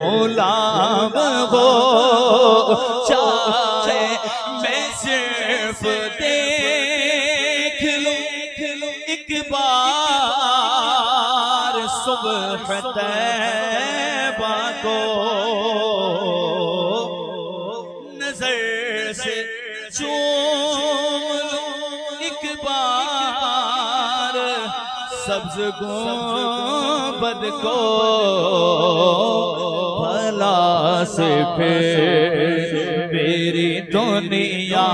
गुलाम हो चाहे मैं सिर्फ देख लूं एक बार सुबह तैबा को नजर से चूम लूं एक बार सब्ज गुंबद को भला से फिर मेरी दुनिया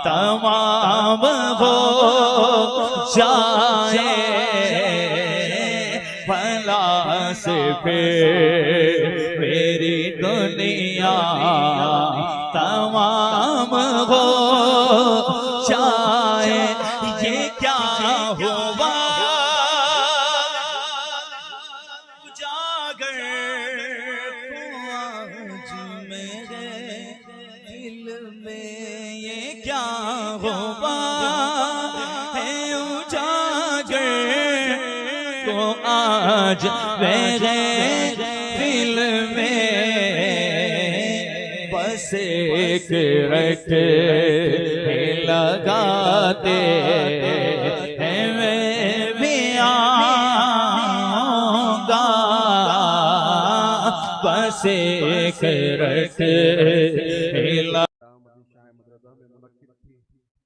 तमाम हो जाए भला से फिर मेरी दुनिया तमाम हो जाए। ये क्या हुआ उजागर को आज मेरे दिल में, ये क्या हुआ है उजागर को आज मेरे दिल में, बस एक रट लगाते हैं मैं भी आऊंगा, बस एक रट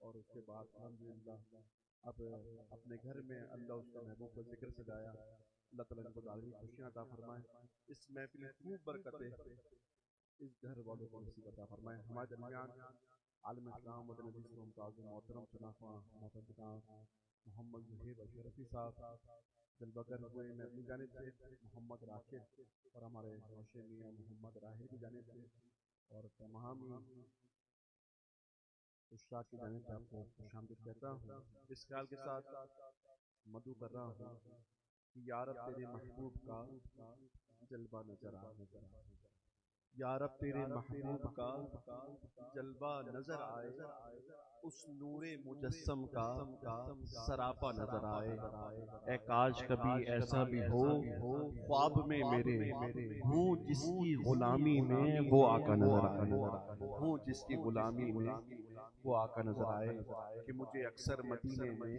और उसके बाद अल्हम्दुलिल्लाह अब अपने घर में अल्लाह उसका महबूब का जिक्र सजाया। अल्लाह ताला इनको दायमी खुशियां अता फरमाए, इस महफिल में खूब बरकतें इस घर वालों को नसीब अता फरमाए। हमारे दरमियान आलम इस्लाम वतन अजीज मुमताज मोहतरम जनाब मोहम्मद ज़हीर अशरफी साहब जलवागर हुए में अपनी जानिब से मोहम्मद राशिद और हमारे रोशे मियां मोहम्मद राहिर की जानिब से और तमाम उस्ताद की जानिब से आपको खुशामदीद कहता हूँ। इस ख्याल के साथ मदू कर रहा हूँ कि या रब तेरे महबूब का जलवा नजर आ, या रब तेरे महबूब का जलवा नजर आए, उस नूरे मुजस्सम का सरापा नजर आए। ए काश कभी ऐसा भी हो ख्वाब में मेरे हूँ जिसकी गुलामी में वो आका नजर आए, हूँ जिसकी गुलामी में वो आका नजर आए। कि मुझे अक्सर मदीने में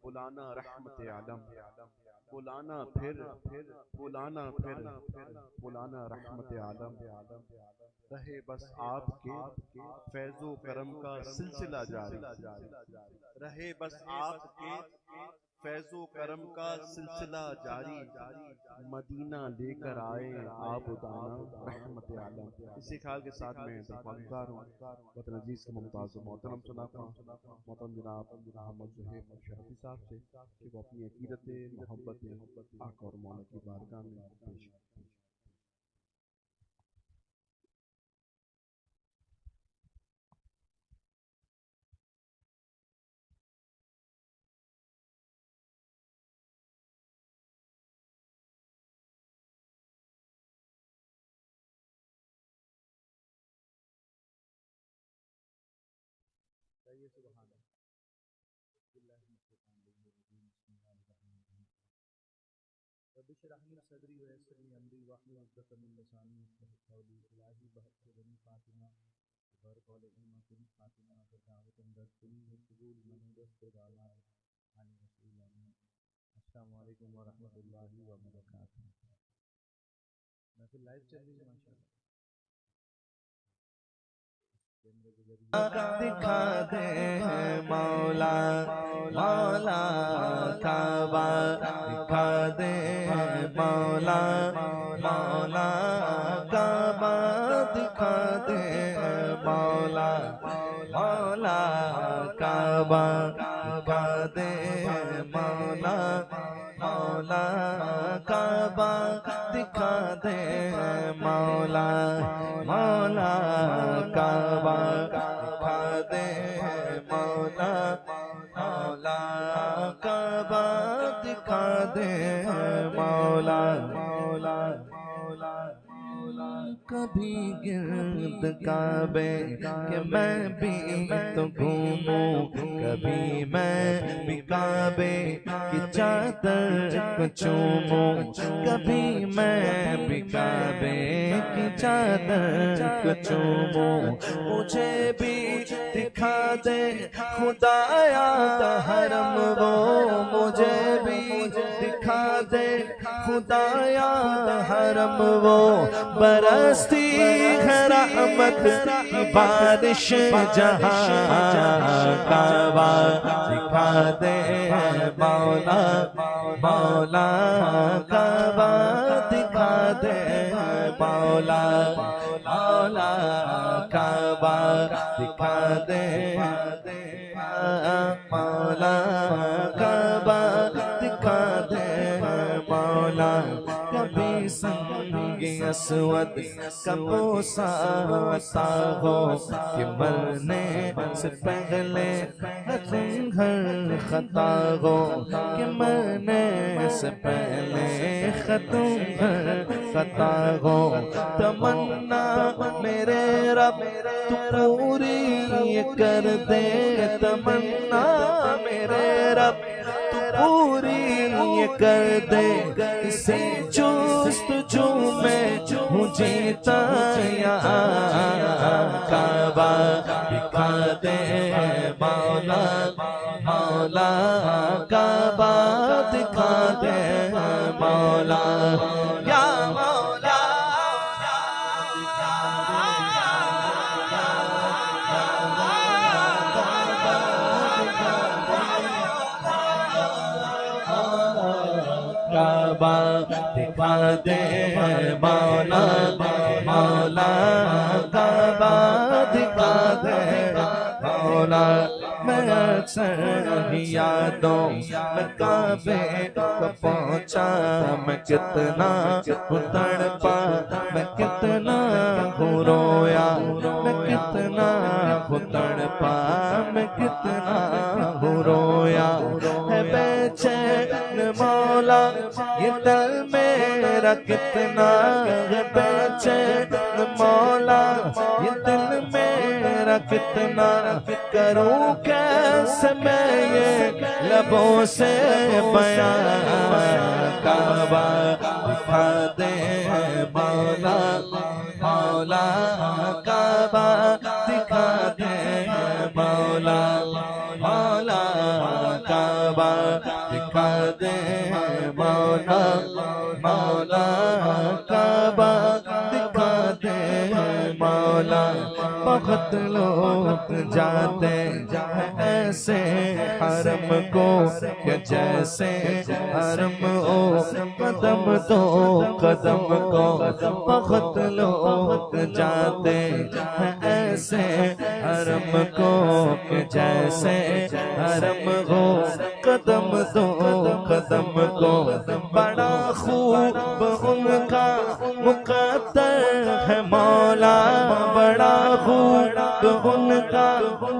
बुलाना रहमत आलम, बुलाना फिर बुलाना फिर बुलाना रहमत आलम, रहे बस आपके फैज़ो करम का सिलसिला जारी, रहे बस आपके फैज़ो करम का सिलसिला जारी, मदीना लेकर आए आप दाना रहमत आलम। इसी ख्याल के साथ में दरख्वास्तदार हूँ वतन अजीज के मुमताज़ मोहतरम सुनाता हूँ मोहतरम जनाब मोहम्मद ज़हीर अशरफी साहब से कि वो अपनी अकीदत मोहब्बत आका और मौला की बारगाह में पेश करें। रबिशरहनी सदरी वयस्सिरनी अमरी वाहलुल उक़दतम मिन लिसानी यफ़क़हू क़ौली। इलाही बहक़ बनी फ़ातिमा बर कौल उम्मतिन फ़ातिमा के दावतन दस्तूरी है क़बूल मनूदस्त दामाद आने रसूल आमीन। अस्सलामु अलैकुम व रहमतुल्लाहि व बरकातुहू। मैं फिर लाइव चल रही है माशाअल्लाह। दिखा दे मौला मौला काबा दिखा दे मौला मौला काबा दिखा दे मौला मौला काबा दिखा दे मौला मौला काबा दिखा दे मौला मौला काबा दिखा दे मौला मौला काबा दिखा दे मौला मौला कभी गिर्द काबे के मैं भी तो घूमूं, कभी मैं भी काबे की चादर को चूमूं, कभी मैं भी काबे की चादर को चूमूं। मुझे भी दिखा दे खुदाया हरम वो, मुझे भी दिखा दे खुदाया हरम वो। बरसती है रहमत की बारिश जहाँ, काबा दिखा दे मौला, मौला काबा दिखा दे मौला, मौला काबा दिखा दे मौला, काबा दिखा दे मौला। कभी संगे असवद का पोसा हो कि मरने से पहले घर खता हो, कि मरने से पहले घर खता हो। तमन्ना मेरे रब तू पूरी कर दे, तमन्ना मेरे रब तू पूरी कर दे। इसे जुस्तजू में हूँ जीता यहाँ, काबा दिखा दे मौला, मौला काबा दिखा दे मौला, या मौला काबा दिखा दे मौला, मौला काबा दिखा दे मौला। मैं अक्सर यादों में काबे को पहुँचा, मैं कितना तड़पा, मैं कितना रोया, मैं कितना तड़पा, मैं कितना रोया। है बेचैन मौला ये दिल मेरा कितना, है बेचैन मौला ये दिल मेरा कितना। करूं कैसे मैं ये लबों से बयां, काबा दिखा दे मौला, मौला काबा दिखा दे मौला, मौला काबा दिखा दे मौला, मौला काबा दिखा दे मौला। बहुत लोग जाते हैं ऐसे हरम को, क्या जैसे हरम ओ कदम दो कदम को। बहुत लोग जाते हैं ऐसे हरम को, क्या जैसे हरम हो कदम दो कदम को। बड़ा खूब उनका मुकद्दर है मौला, बड़ा खूब उनका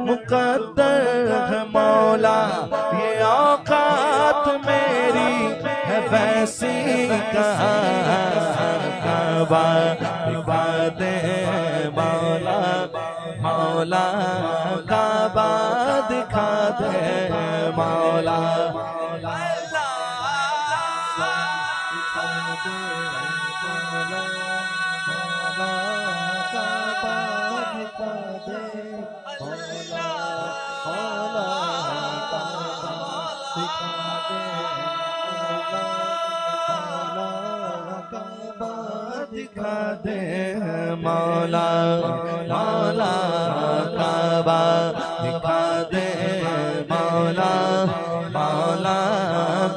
मुकद्दर है मौला। ये औकात मेरी है वैसी कहाँ, काबा दिखा दे मौला, मौला काबा दिखा दे मौला, दिखा दे मौला, मौला काबा दिखा दे मौला, मौला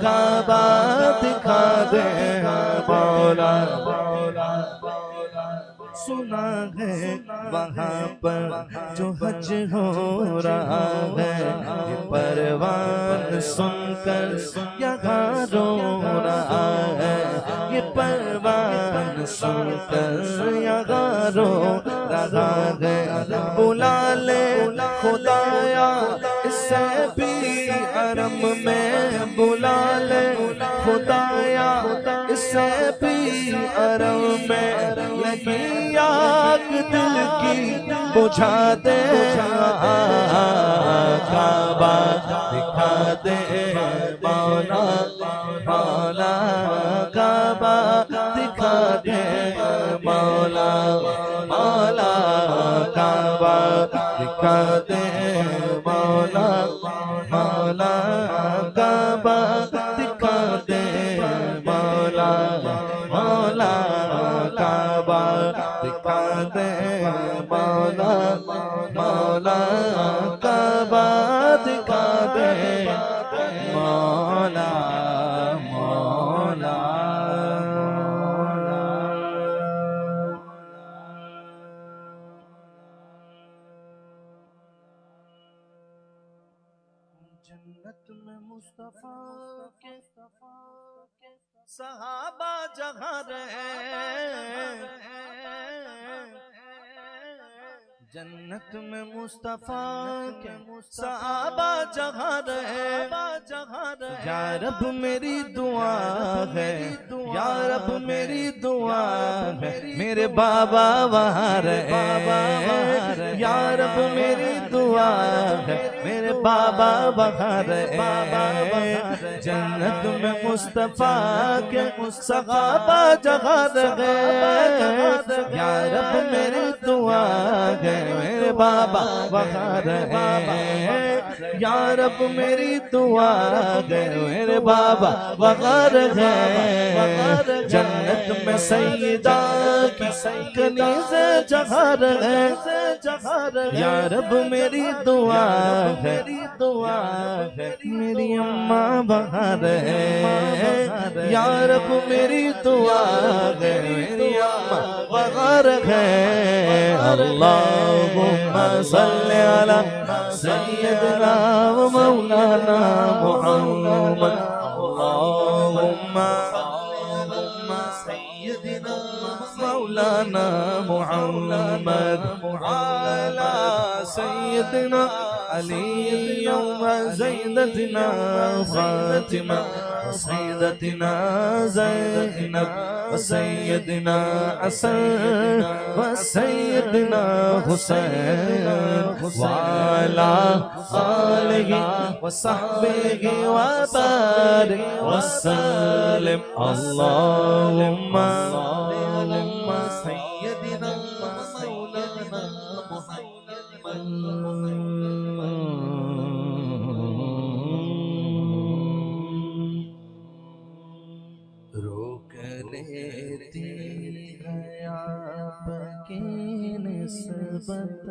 काबा दिखा दे मौला। सुना है वहाँ पर जो हज हो रहा है, ये परवान सुनकर यहाँ रो रहा है, ये परवान सुनकर यहाँ रो रहा है। बुला ले खुदाया इससे भी हरम में, बुला ले खुदाया इससे भी सारों में लगी आग दिल की बुझा दे, काबा दिखा दे मौला, मौला काबा दिखा दे मौला, मौला काबा दिखा दे मौला, मौला काबा दिखा दे मौला, मौला काबा दिखा दे मौला, मौला काबा दिखा दे मौला, मौला। जन्नत में मुस्तफा के सहाबा जहाँ रहे, जन्नत में मुस्तफा के सहाबा जहाँ रहे, या रब मेरी दुआ है, या रब मेरी दुआ है, मेरे बाबा वहाँ रहे, या रब मेरी दुआ है, मेरे बाबा वहाँ रहे, जन्नत में मुस्तफा के सहाबा जहाँ रहे, या रब मेरी दुआ है, मेरे बाबा वहाँ रहे, या रब मेरी दुआ है, मेरे बाबा वहाँ रहे, जन्नत में सईदा की कनीज़े जहाँ रहे, या रब मेरी दुआ है, दुआ है, मेरी अम्मा वहाँ रहे, या रब मेरी दुआ है, मेरी अम्मा वहाँ रहे। अल्लाहुम्मा सल्ली अला सय्यदना व मौलाना मुहम्मद, अल्लाहुम्मा सय्यदना मौलाना मुहम्मद अला सय्यदना अली व ज़ैनबना फातिमा व सय्यदना ज़ैनब व सय्यदना हसन व सय्यदना हुसैन वाला आलिहि व सहबिहि व बारिक व सल्लिम। अल्लाहुम्मा सय्यदना मौलाना रोक लेती है आपकी निस्बत।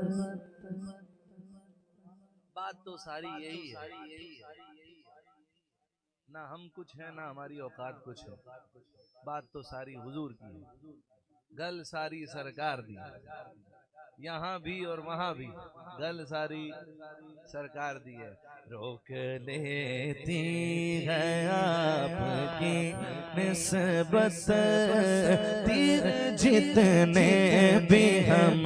बात तो सारी यही है, ना हम कुछ है ना हमारी औकात कुछ है, बात तो सारी हुजूर की है, गल सारी सरकार दी, यहाँ भी और वहाँ भी गल सारी सरकार दी है। रोक लेती है आपकी निस्बत तीर जितने भी हम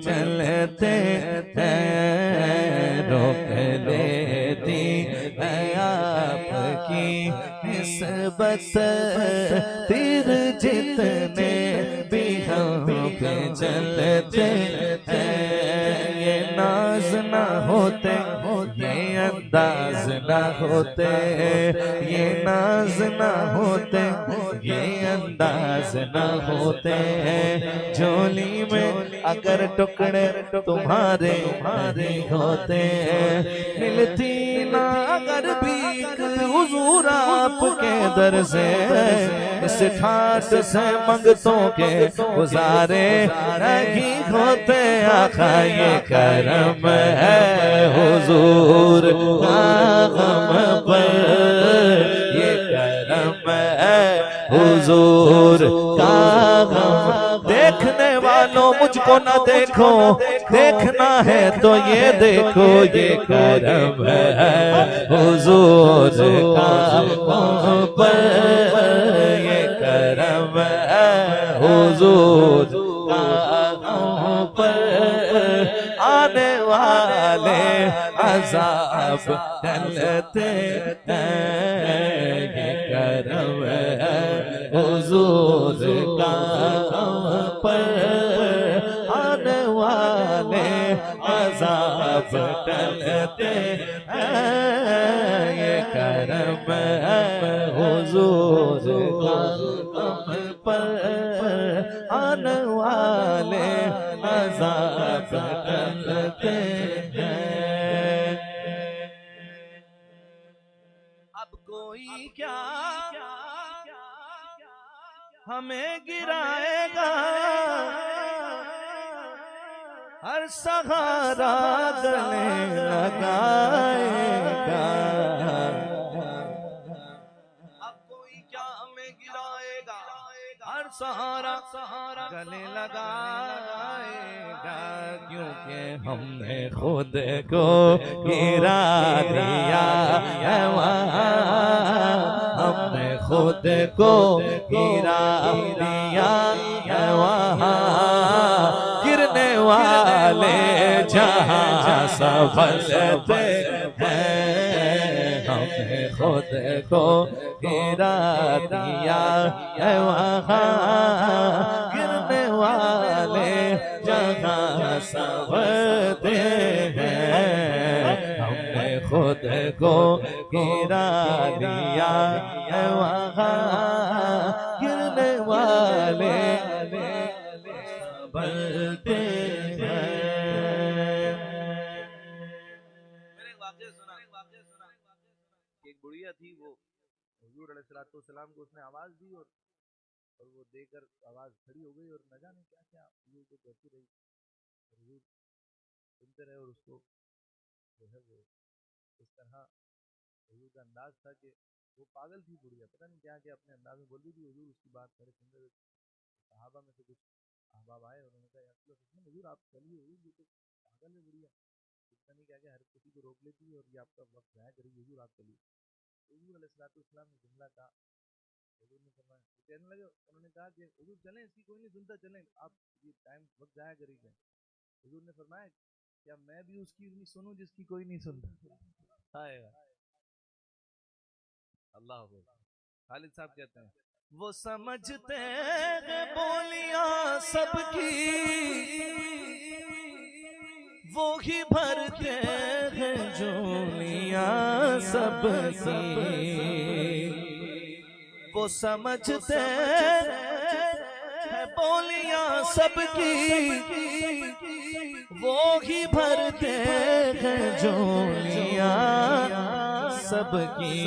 चलते हैं, रोक लेती है आपकी निस्बत तीर जितने भी हम पे चलते हैं, ये नाज ना होते, ये अंदाज ना होते, ये नाज ना होते, ये अंदाज ना होते, झोली में अगर टुकड़े तुम्हारे होते, मिलती ना अगर भीख हुजूर आपके दर से, इस ठाठ से मंगतों के गुजारे नहीं होते। आका ये करम है हुजूर का हम पर, ये करम है हुजूर का हम। देखने वालों मुझको न देखो, देखना है तो ये देखो, ये करम है हुजूर का हम पर, ये करम है हुजूर का हम पर। आने वाले अज़ाब टलते हैं, ये करम है हुजूर का टलते हैं, ये करम है हुजूर का हम पर, आने वाले अज़ाब टलते हैं। अब कोई क्या हमें गिराएगा, हर सहारा गले लगाएगा। अब कोई क्या हमें गिराएगा, हर सहारा गले लगाएगा, क्योंकि हमने खुद को गिरा दिया है वहाँ, हमने खुद को गिरा दिया है वहाँ, गिरने वाले जहाँ संभलते हैं, हमने खुद को गिरा दिया है वहाँ, गिरने वाले जहाँ संभलते हैं, हमने खुद को गिरा दिया है वहाँ, गिरने वाले संभलते हैं। मैंने एक वाक़या सुना, एक बुढ़िया थी, वो हुजूर अलैहिस्सलाम को उसने आवाज दी और वो देकर आवाज खड़ी हो गई और न जाने क्या क्या हुजूर को कहती रही, हुजूर सुनते रहे और उसको जो है वो इस तरह हुजूर का अंदाज था कि वो पागल थी बुढ़िया, पता नहीं क्या क्या अपने अंदाज में बोल रही थी। हुजूर उसकी बात करे सुन रहे, सहाबा में से कुछ अहबाब आए, उन्होंने कहा यार हुजूर आप चलिए, हुजूर ये तो पागल है बुढ़िया, इतना नहीं क्या क्या हर किसी को रोक लेती है और ये आपका वक्त जाया करेगी, हुजूर आप चलिए। हुजूर अलैहिस्सलाम ने जुमला कहा, हुजूर ने फरमाया, कहने लगे, उन्होंने कहा कि हुजूर चलें, इसकी कोई नहीं सुनता, चलें, आप ये टाइम वक्त जाया करेंगे। हुजूर ने फरमाया क्या मैं भी उसकी नहीं सुनूं जिसकी कोई नहीं सुनता। अल्लाह हो। खालिद साहब कहते हैं वो समझते हैं बोलियां सबकी, वो ही भरते हैं झोलियां सबकी, वो समझते हैं बोलियां सबकी, वो ही भरते हैं झोलियां सबकी।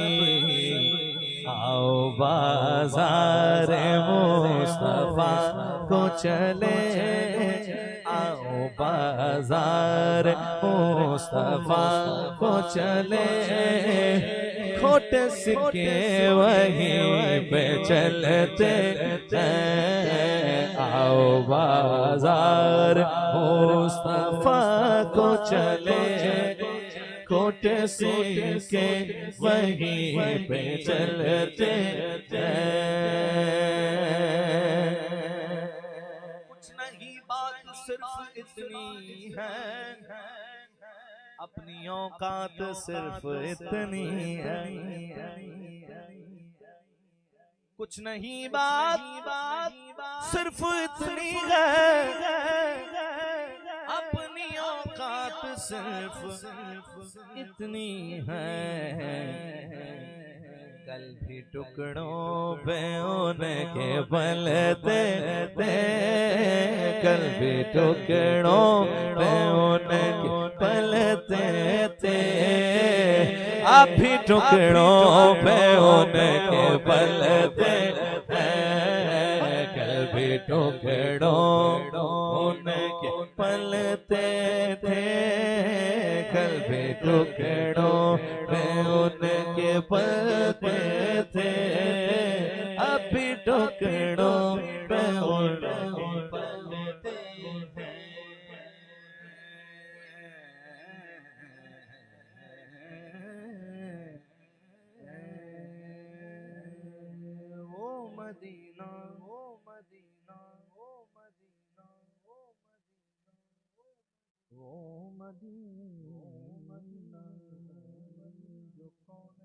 आओ बाजार मुस्तफा को चले, आओ बाजार मुस्तफा को चले, खोटे सिक्के वहीं पे चलते हैं। आओ बाजार मुस्तफा को चले, खोटे सिक्के वहीं पे चलते हैं। कुछ नहीं बात सिर्फ इतनी है, अपनी औकात सिर्फ इतनी है। कुछ नहीं बात सिर्फ इतनी है, अपनी औकात सिर्फ इतनी है। कल भी टुकड़ों पे उनके पलते थे, कल भी टुकड़ों पे उनके पलते थे, आप भी टुकड़ों पे उनके पलते हैं। कल भी टुकड़ों उनके पलते थे, कल भी टुकड़ों पे उनके पलते थे, अब भी टुकड़ों पे उनके पलते हैं। वो मदीना, वो मदीना, वो मदीना, वो मदीना, वो मदीना जो कौन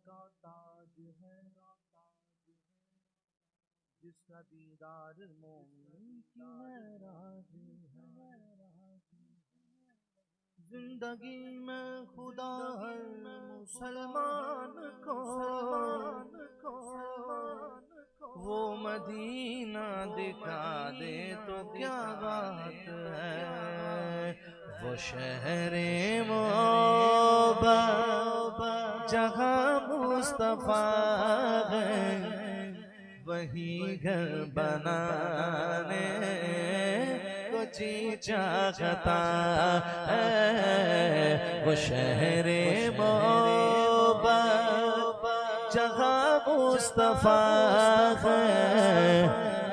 का ताज है, जिसका दीदार मोमिन की महराज है। जिंदगी में खुदा हर मुसलमान को वो मदीना दिखा दे तो क्या बात है। वो शहरे मोहब्बत जहाँ मुस्तफा है वही घर बनाने को जी चाहता है। वो शहरे मोहब्बत जहाँ मुस्तफा है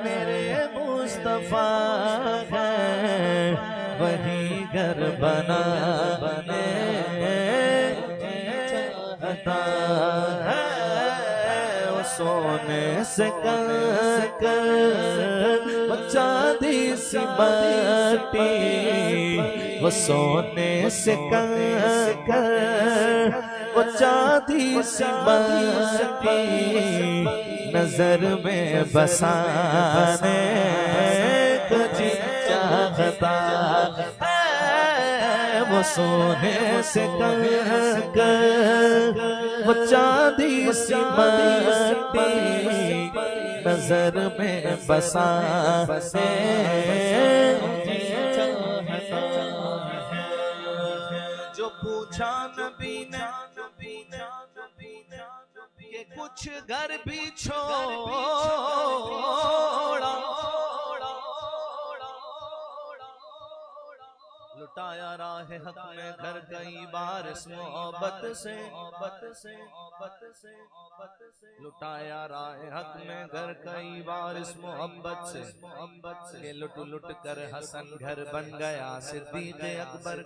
मेरे मुस्तफा है वही घर बनाने चाहता है। वो सोने से कर चांदी सी बाटी वो सोने से कर वो चांदी सी बाटी नजर में बसाने को जी चाहता है। वो सोने से कर वो चांदी सी बाटी नजर में बसा जो पूछा नबी ने कि कुछ घर भी छोड़ा लुटाया राह हक में घर कई बार इस मोहब्बत से लुटाया राह हक में घर कई बार इस मोहब्बत से के लुट लुट कर हसन घर बन गया सिद्दीक़ अकबर।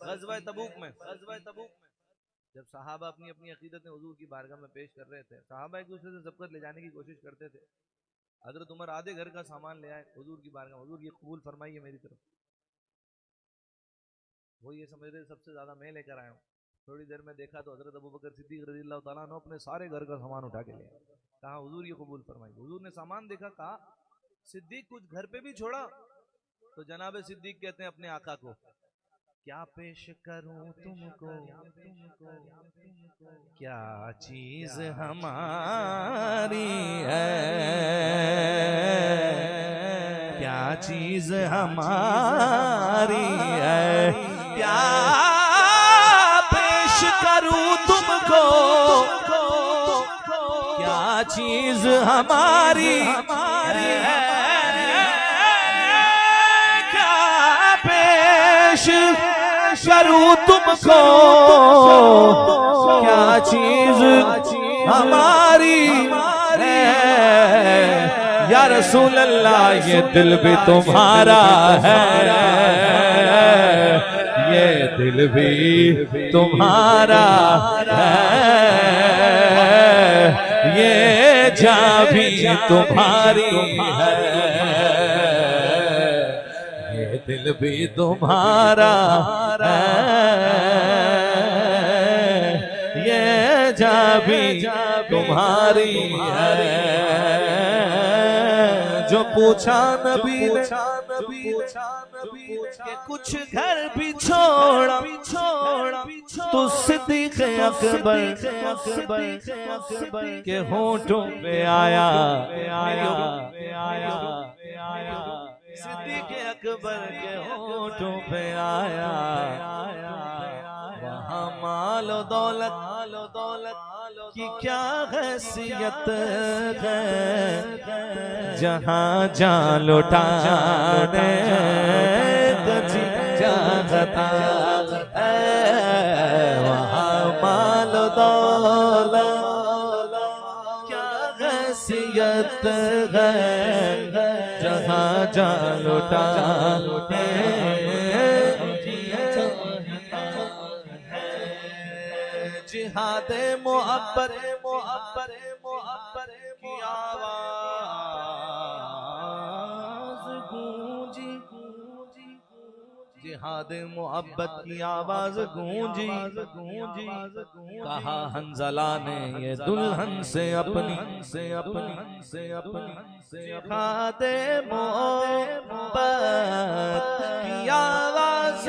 ग़ज़वा तबूक में जब सहाबा अपनी अपनी अकीदत हुजूर की बारगाह में पेश कर रहे थे, सहाबा एक दूसरे से ज़ब्त ले जाने की कोशिश करते थे। हज़रत उमर आधे घर का सामान ले आए हुजूर की बारगाह, हुजूर ये कबूल फरमाइए मेरी तरफ। वो ये समझ रहे सबसे ज्यादा मैं लेकर आया हूँ। थोड़ी देर में देखा तो हजरत अबू बकर सिद्दीक रज़ियल्लाहु ताला अन्हु अपने सारे घर का सामान उठा के ले आए। कहा हुजूर ये कबूल फरमाइए। हुजूर ने सामान देखा, कहा सिद्दीक कुछ घर पे भी छोड़ा? तो जनाब सिद्दीक कहते हैं अपने आका को, क्या पेश करूं तुमको क्या चीज हमारी है, क्या चीज हमारी है, क्या पेश करूं तुमको क्या चीज हमारी है, क्या पेश करूं तुमको क्या चीज हमारी है। या रसूल अल्लाह ये दिल भी तुम्हारा है, ये दिल भी तुम्हारा है, ये जान भी तुम्हारी है, ये दिल भी तुम्हारा है, ये जान भी तुम्हारी है। जो पूछा नबी ने कि कुछ घर भी छोड़ा तो सिद्दीक़ अकबर के होठों पे आया, सिद्दीक़ अकबर के होठों पे आया। वहाँ मालो दौलत की क्या हैसियत है, जहाँ जान लुटाने जी चाहता है। वहाँ मालो दौलत क्या हैसियत है, जहाँ जान लुटाने जिहादे मोहब्बत की आवाज गूंजी, जिहादे मोहब्बत की आवाज गूंजी। कहा हंज़ला ने ये दुल्हन से अपनी जिहादे मोहब्बत की आवाज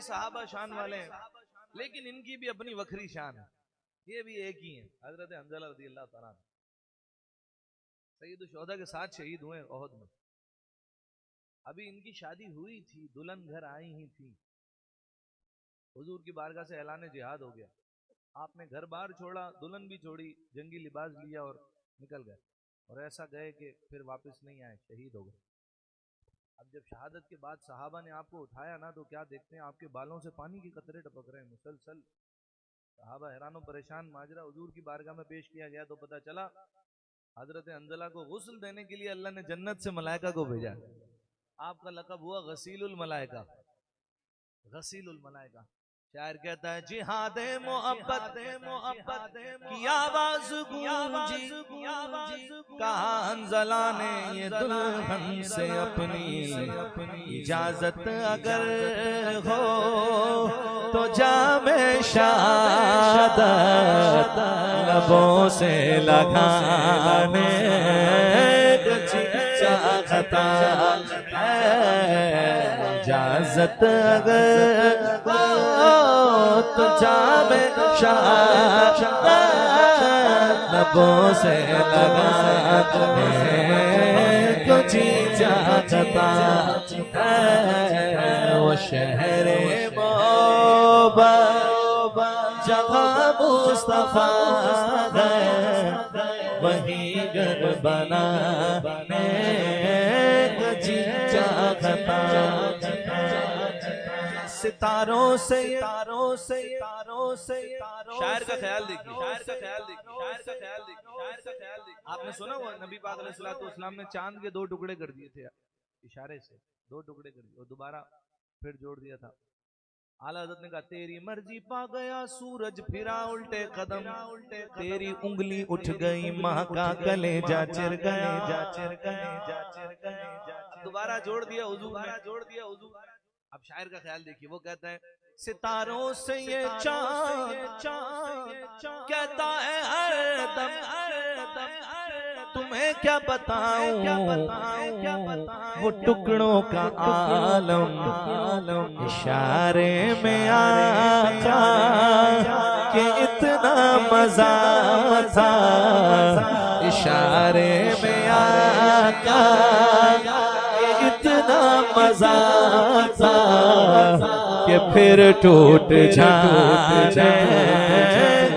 सहाबा शान वाले हैं, लेकिन इनकी भी अपनी वखरी शान है। ये भी एक ही है, हजरत हंज़ला रज़ियल्लाहु तआला अन्हु सैयद शुहदा के साथ शहीद हुए ओहद में। अभी इनकी शादी हुई थी, दुल्हन घर आई ही थी, हुजूर की बारगाह से ऐलान जिहाद हो गया। आपने घर बार छोड़ा, दुल्हन भी छोड़ी, जंगी लिबास लिया और निकल गए। और ऐसा गए कि फिर वापस नहीं आए, शहीद हो गए। अब जब शहादत के बाद सहाबा ने आपको उठाया ना, तो क्या देखते हैं, आपके बालों से पानी के कतरे टपक रहे हैं मुसलसल। सहाबा हैरान परेशान, माजरा हुजूर की बारगाह में पेश किया गया तो पता चला हजरत हंज़ला को गुस्ल देने के लिए अल्लाह ने जन्नत से मलाइका को भेजा। आपका लक़ब हुआ गसीलुल मलाइका, गसीलुल मलाइका। शायर कहता है जिहादे मोहब्बत की आवाज गूंजी, कहा हंज़ला ने ये दुल्हन से अपनी इजाजत अगर हो तो जामे शहादत लबों से लगाने चाहता है, इजाजत अगर तो जामे शहादत लबों से लगाने को जी चाहता है। वो शहरे मोहब्बत जहाँ मुस्तफा है, वहीं घर बनाने को जी चाहता। सितारों से शायर का ख्याल देखिए, आपने सुना हुआ नबी पाक अलैहिस्सलाम ने चांद के 2 टुकड़े कर दिए थे, इशारे से 2 टुकड़े कर दिए और दोबारा फिर जोड़ दिया था। आला हज़रत ने कहा तेरी मर्जी पा गया सूरज फिरा उल्टे कदम, तेरी उंगली उठ गई माँ का कलेजा चिर गया, दोबारा जोड़ दिया हुजूर। अब शायर का ख्याल देखिए, वो कहता है सितारों से ये चाँद कहता है हर दम तुम्हें क्या बताऊं, वो टुकड़ों का आलम इशारे में आका कि इतना मजा था, इशारे में आका कि इतना मजा था कि फिर टूट जाने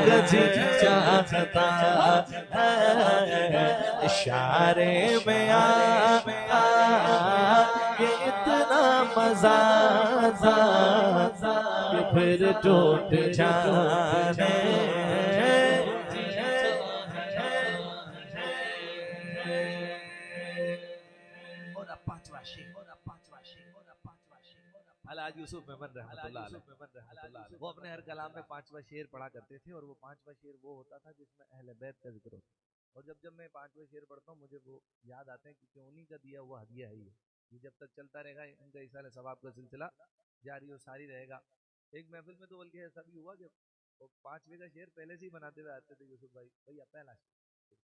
गजी चाहता है। इशारे में आका कि इतना मजा था कि फिर टूट जाने। आज यूसुफ मेमन रहमतुल्लाह अलैह वो अपने हर कलाम में 5वां शेर पढ़ा करते थे, और वो 5वां शेर वो होता था जिसमें अहले बैत का जिक्र होता। और जब मैं 5वां शेर पढ़ता हूँ मुझे वो याद आते हैं, क्योंकि उन्हीं का दिया हुआ हदिया है ये जब तक चलता रहेगा, इनका इसाले सवाब का सिलसिला जारी और सारी रहेगा। एक महफिल में तो बल्कि ऐसा भी हुआ कि वो 5वें का शेर पहले से ही बनाते हुए आते थे यूसुफ भाई, भैया पहला शेर,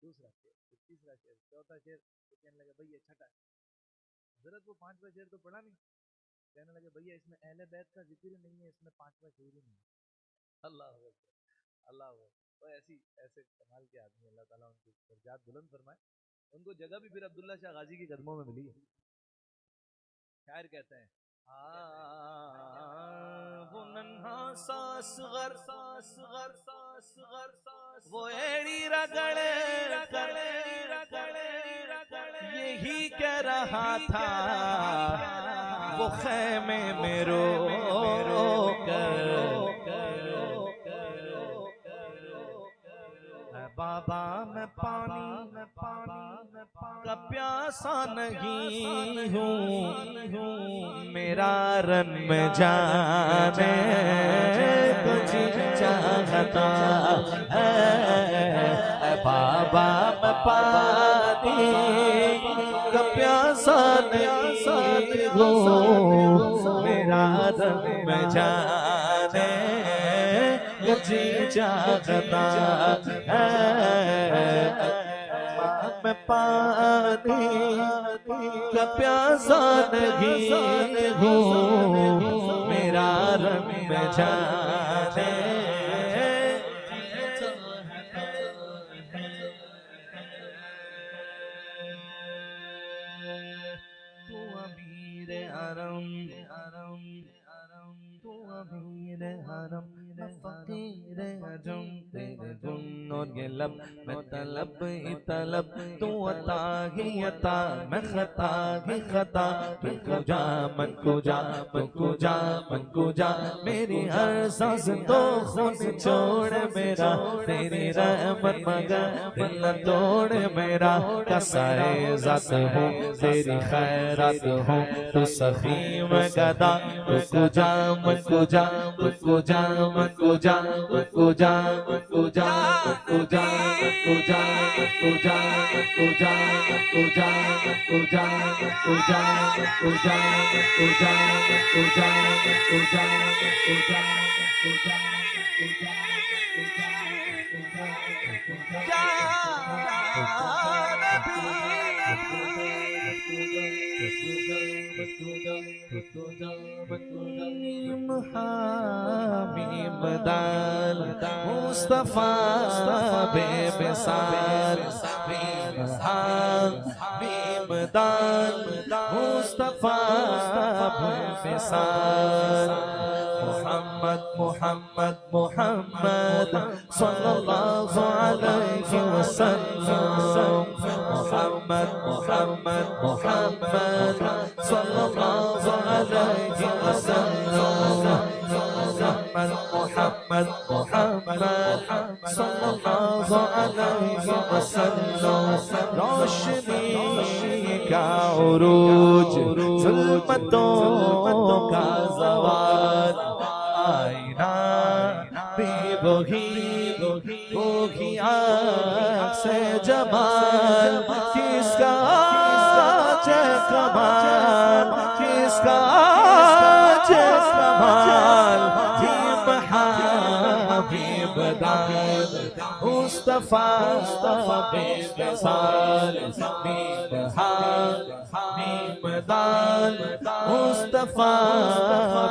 दूसरा शेर, तीसरा शेर, चौथा शेर, तो कहने लगे भैया छठा हजरत वो 5वां शेर तो पढ़ा नहीं, कहने लगे भैया इसमें अहले बैत का जिक्र नहीं है, इसमें 5वां शेर ही नहीं है। अल्लाह तो ऐसे कमाल के आदमी, अल्लाह ताला उनकी दर्जात बुलंद फरमाए। उनको जगह भी फिर अब्दुल्ला शाह गाजी के कदमों में मिली है। शायर कहते हैं वो नन्हा सासगर वो एड़ी रगड़े यही कह रहा था, वो खैमे में रो कर बाबा मैं पानी का प्यासा नहीं हूँ, मेरा रन में जाने कुछ चाहता है। बाबा मैं पानी का प्यासा नहीं हूँ, मेरा रन में जाने जी चाहता है। मैं पानी का प्यासा नहीं हूँ, मेरा रंग जाने तू अमीर हरम तू अमीर हरम मैं फकीर अजम, तेरे गुण और ये लब मैं तलब ही तलब, तू अता ही अता मैं खता ही खता, तू कुजा मन कुजा तू कुजा मन कुजा, मेरी हर सांस तो खून छोड़ मेरा, तेरी रहमत मगर दिल न तोड़ मेरा, कसाए ज़ात हूँ तेरी खैरात हूँ, तू सखी मैं गदा, तू कुजा मन कुजा तू कुजा मन कुजा तू कुजा मन कुजा तू कुजा मन कुजा तू कुजा मन कुजा तू कुजा मन कुजा तू कुजा मन कुजा तू कुजा मन कुजा तू कुजा मन कुजा तू कुजा हामीम दाल मुस्तफा बेमिसाल, हामीम दाल मुस्तफा बेमिसाल, मोहम्मद मोहम्मद मोहम्मद सल्लल्लाहु अलैहि वसल्लम, मोहम्मद मोहम्मद मोहम्मद सल्लल्लाहु अलैहि वसल्लम, मोहम्मद मोहम्मद मोहम्मद सल्लल्लाहु अलैहि वसल्लम, रोशनी का उरूज ज़ुल्मतों का ज़वाल, आईना भी वही आँख से जमाल, किसका है कमाल, किसका है कमाल, हबीब दाल मुस्तफा बेमिसाल, हबीब दाल मुस्तफा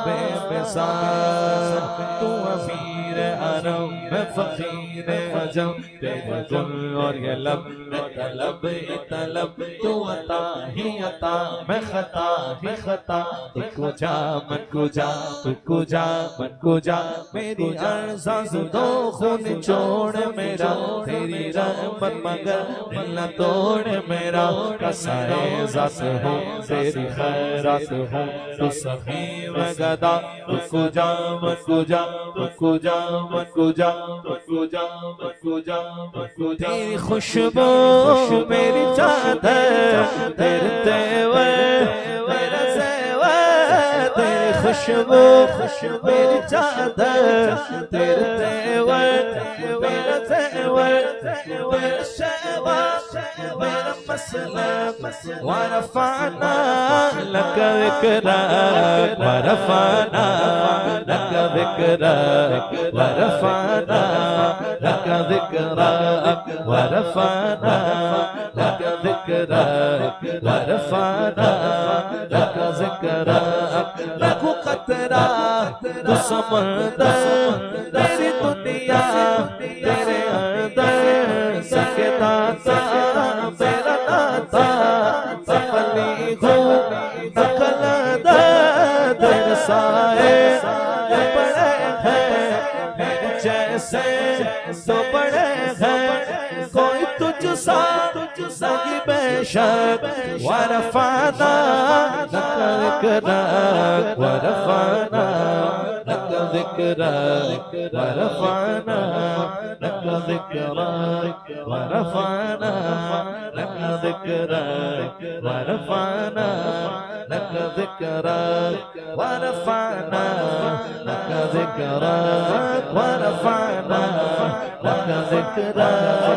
बेमिसाल, तू अमीर अरब मैं फकीर अजम, तेरे गुल और ये लब मैं तलब ही तलब, तू अता ही अता मैं खता ही खता, तू कुजा मन कुजा तू कुजा मन कुजा, मेरी हर सांस दो खून छोड़ मेरा, तेरी रहमत मगर दिल न तोड़ मेरा, कसाए ज़ात हूँ तेरी खैरात हूँ, तू सखी मैं गदा, तू कुजा मन कुजा तू कुजा मन कुजा तू कुजा मन कुजा कुजा, तेरी खुशबू मेरी चादर, तेरे तेवर मेरा सेवर, तेरी खुशबू मेरी चादर, तेरे तेवर मेरा सेवर, तेरा शेवा मेरा मसलब, वरफ़अना लक ज़िक्रक वरफ़अना लक ज़िक्रक वरफ़अना लक ज़िक्रक वरफ़अना लक ज़िक्रक वरफ़अना लक ज़िक्रक, लाखों क़तरा तू समंदर, तेरी दुनिया तेरे अंदर, सकता सा मेरा नाता, सफली हूँ सकलदा, तेरे साए बड़े हैं मेरे जैसे तो बड़े हैं, कोई तुझसा नहीं बेशक, वरफ़अना लक ज़िक्रक वरफ़अना लक ज़िक्रक वरफ़अना लक ज़िक्रक वरफ़अना लक ज़िक्रक वरफ़अना लक ज़िक्रक वरफ़अना लक ज़िक्रक वरफ़अना लक ज़िक्रक,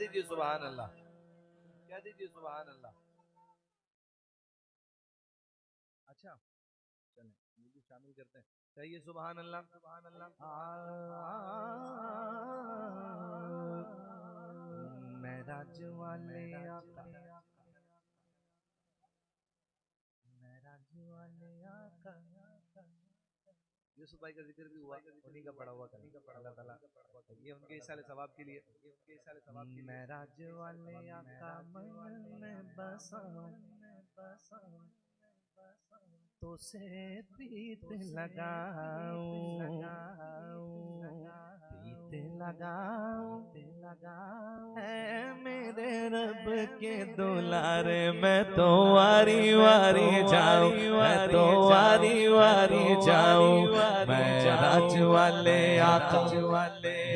दीजिए सुभान अल्लाह, कह दीजिए सुभान अल्लाह। अच्छा चलें मुझे शामिल करते हैं, कहिए सुभान अल्लाह, सुभान अल्लाह। मेराज वाले आका, मेराज वाले आका। यूसुफ भाई का जिक्र भी हुआ, उन्हीं का पढ़ा हुआ अल्लाह ताला, ये उनके इसाले सवाब के लिए, मेराज वाले आका मन में बसाऊं तो से प्रीत लगाऊं, प्रीत लगाऊं है मेरे रब के दुलारे, मैं तो वारी वारी जाऊं, मैं तो वारी वारी जाऊं। मैं राज वाले आका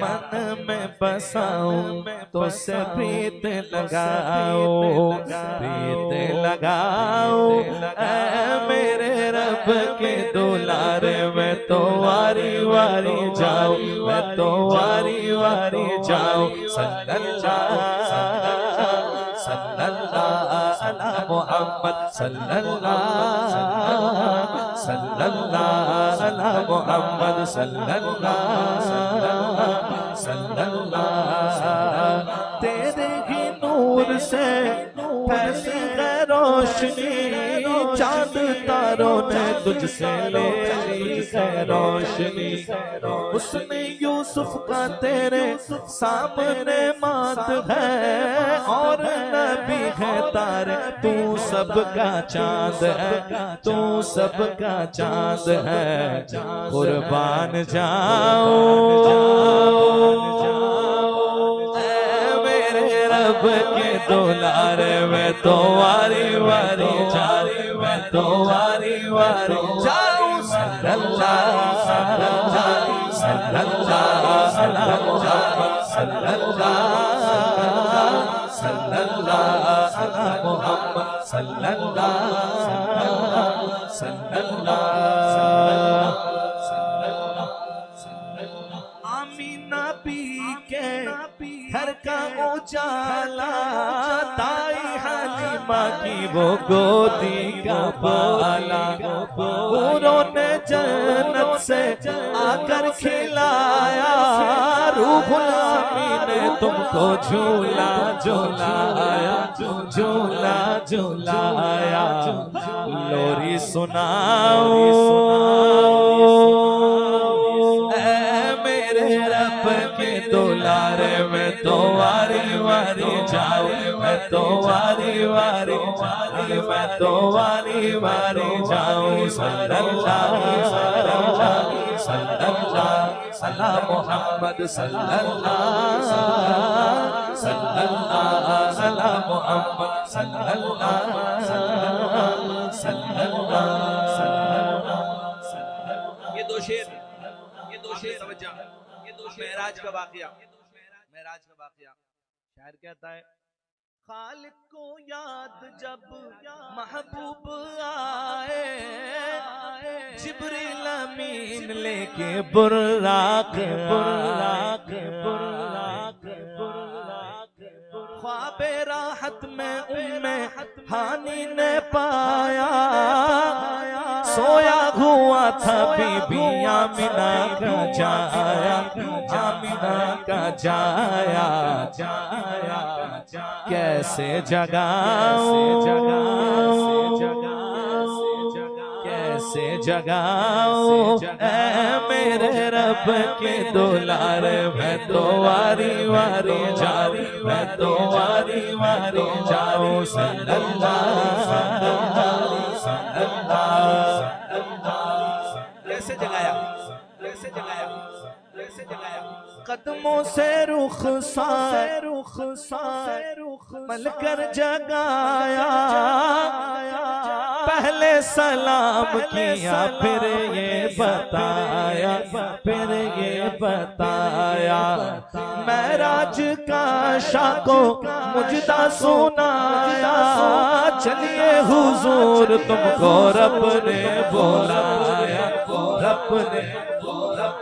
मन में बसाऊं तो से प्रीत लगाऊं, प्रीत लगाऊं ऐ मेरे रब के दुलारे, मैं तो वारी वारी जाऊं, मैं तो वारी वारी जाऊं। सल्लल्लाहु अला मुहम्मद, सल्लल्लाहु अला मुहम्मद, सल्लल्लाहु तेरे ही नूर से फैली है रोशनी, चांद तारों ने तुझसे ले ली है रोशनी। उसने यूसुफ का तेरे सामने मात है, और नबी है तारे, तू सबका चांद है, तू सबका चांद है। कुर्बान जाओ रब के दुलारे, मैं तो वारी वारी जाऊं, मैं तो वारी वारी जाऊं। सल्लल्लाहु अला मुहम्मद, सल्लल्लाहु अला मुहम्मद, आमीना पी के घर का उजाला, ताई हालिमा की वो गोदी का बाला, उन्होंने जन्नत से आकर खिलाया, रूहुल आमीन ने तुमको झूला झूलाया, झूला झूलाया। लोरी सुनाओ दुलारे, मैं तो वारी वारी जाऊं, मैं तो वारी वारी जाऊं, मैं तो वारी वारी जाऊं। सल्लल्लाहु अला मुहम्मद, सल्लल्लाहु अला मुहम्मद, सल्लल्लाहु। ये दो शेर समझा, मेराज का वाकया, मेराज का वाकया। शायर कहता है, खालिक को याद जब महबूब आए, जिब्रील अमीन लेके बुर्राक ख्वाबे राहत में उम्मे हानी ने पाया, सोया हुआ था बीबी आमिना का जाया, आमिना का जाया, कैसे जगाऊं, कैसे जगाऊं ऐ मेरे रब के दुलारे, मैं तो वारी वारी जाऊं, मैं तो वारी वारी जाऊं। कैसे जगाया, कैसे जगाया, कैसे जगाया। कदमों से रुख मल कर जगाया, पहले सलाम किया फिर ये बताया, फिर ये बताया। मेराज का शाको मुजदा सुनाया, चलिए हुजूर तुमको रब ने बुलाया, रब ने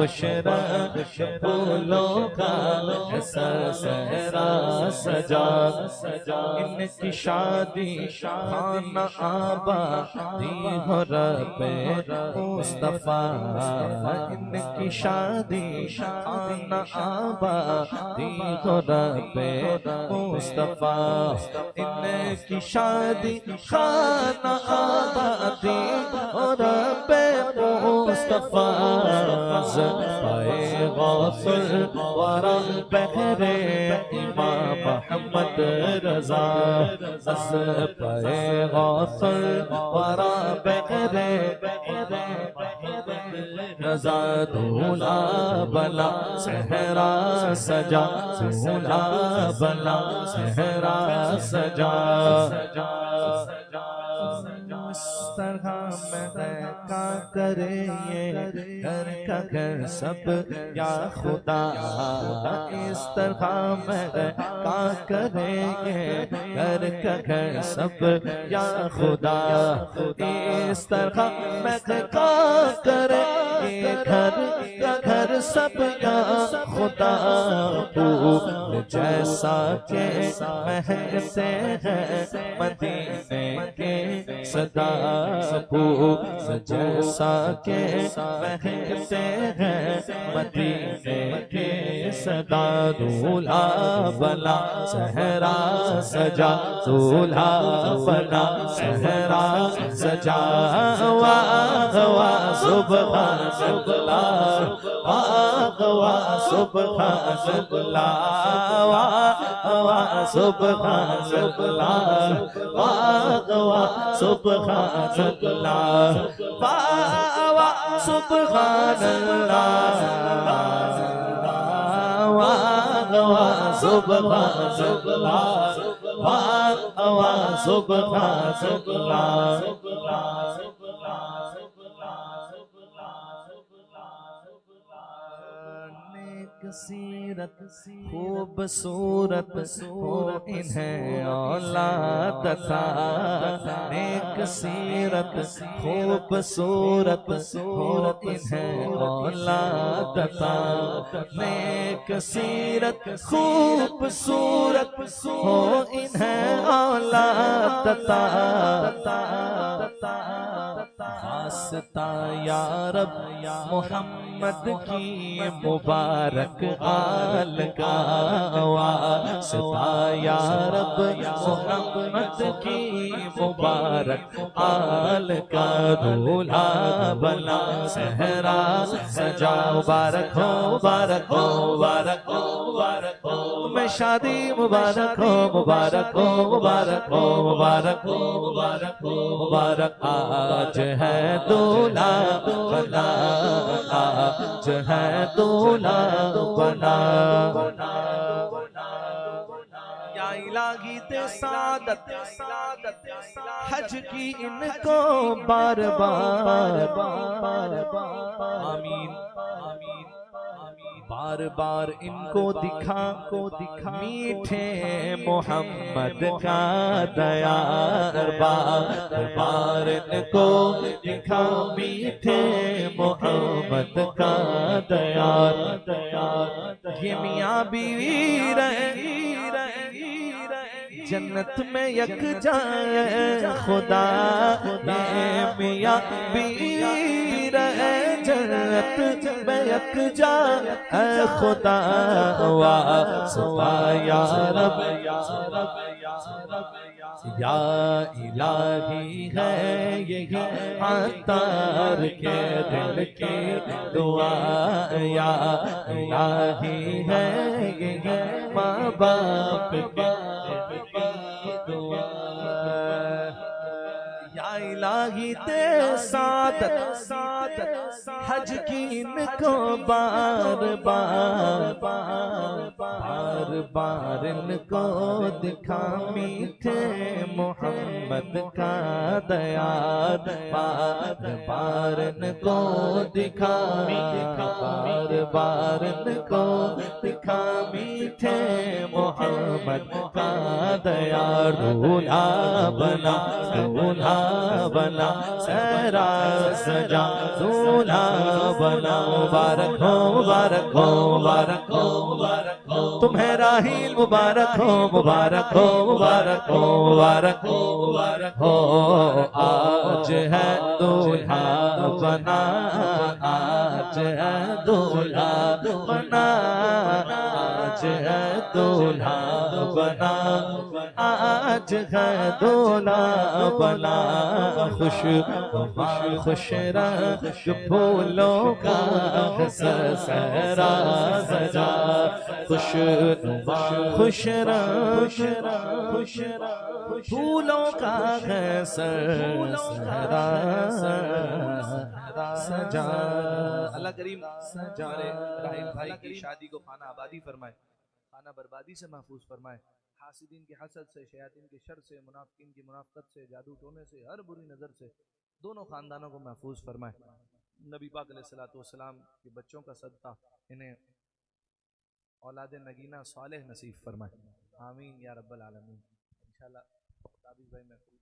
खुश रंग फूलों का ऐसा सहरा सजा इनकी शादी खाना आबादी हो रब्बे मुस्तफा इनकी शादी खाना आबादी हो रब्बे मुस्तफा इनकी शादी खाना आबादी हो रब्बे मुस्तफा पाए गौसुल वरा बहरे इमाम मोहम्मद रजा पाए गौसुल वरा बहरे रजा दूल्हा बला सहरा सजा दूल्हा बला सहरा सजा इस तरह में का करे ये घर का घर सब या खुदा इस तरह में का करे ये घर का घर सब या खुदा इस तरह में का करे ये घर का घर सब या खुदा फूल जैसा के महकते हैं मदीने के सदा फूल जैसा के महकते हैं मदीने के सदा दूल्हा बना सहरा सजा दूल्हा बना सहरा सजा वाह वाह सुभान अल्लाह वाह वाह सुभान अल्लाह वाह वाह सुभान अल्लाह वाह वाह सुभान अल्लाह वाह वाह सुभान अल्लाह वाह वाह सुभान अल्लाह वाह वाह सुभान अल्लाह सीरत खूबसूरत हो इन्हें औलाद था नेक सीरत खूबसूरत हो इन्हें औलाद था नेक सीरत खूबसूरत हो इन्हें औलाद था वास्ता या रब मोहम्मद की मुबारक आल का वास्ता या रब मोहम्मद की मुबारक आल का दूल्हा बना सहरा सजा मुबारक हो मुबारक हो मुबारक हो मुबारक हो तुम्हें शादी मुबारक हो मुबारक हो मुबारक हो मुबारक हो मुबारक हो मुबारक आज है दूल्हा बना आज है दूल्हा बना या इलाही ते सादत हज की इनको बार बार आमीन बार बार इनको दिखा मीठे मोहम्मद का दयार बार बार इनको दिखा मीठे मोहम्मद का दयार ये मियाँ बीवी रही जन्नत में यक जाए खुदा ये मियाँ बीवी रहे जन्नत में यक जाए खुदा वाह या रब या इलाही है यही अतार के दिल की दुआ या इलाही है यही माँ बाप के दुआ या इलाही ते सादत हज की इनको बार बार इनको दिखा मीठे मोहम्मद का दयार बार बार इनको दिखा बार बार इनको दिखा मीठे थे मोहम्मद का दयार दूल्हा बना, दूल्हा बना, सहरा सजा दूल्हा बना। मुबारक हो, मुबारक हो, मुबारक हो, मुबारक हो, तुम्हें राहील मुबारक हो, मुबारक हो, मुबारक हो, मुबारक हो, मुबारक हो। आज है दूल्हा बना, आज है दूल्हा बना, आज है दूल्हा बना, आज है दूल्हा बना। खुश खुश रह फूलों का सहरा सजा, खुश खुश रह फूलों का सहरा सजा। अल्लाह करीम हमारे राहिल भाई की शादी को खाना आबादी फरमाए, खाना बर्बादी से महफूज फरमाए, हासिदीन की हसद से, शयातीन के शर से, मुनाफिकीन की मुनाफकत से, जादू टोने से, हर बुरी नज़र से दोनों खानदानों को महफूज फरमाए। नबी पाक अलैहिस्सलातु वस्सलाम के बच्चों का सदका इन्हें औलाद नगीना सालेह नसीब फरमाए, आमीन या रब्बल आलमीन। इंशाअल्लाह ताबिज़ भाई महफूज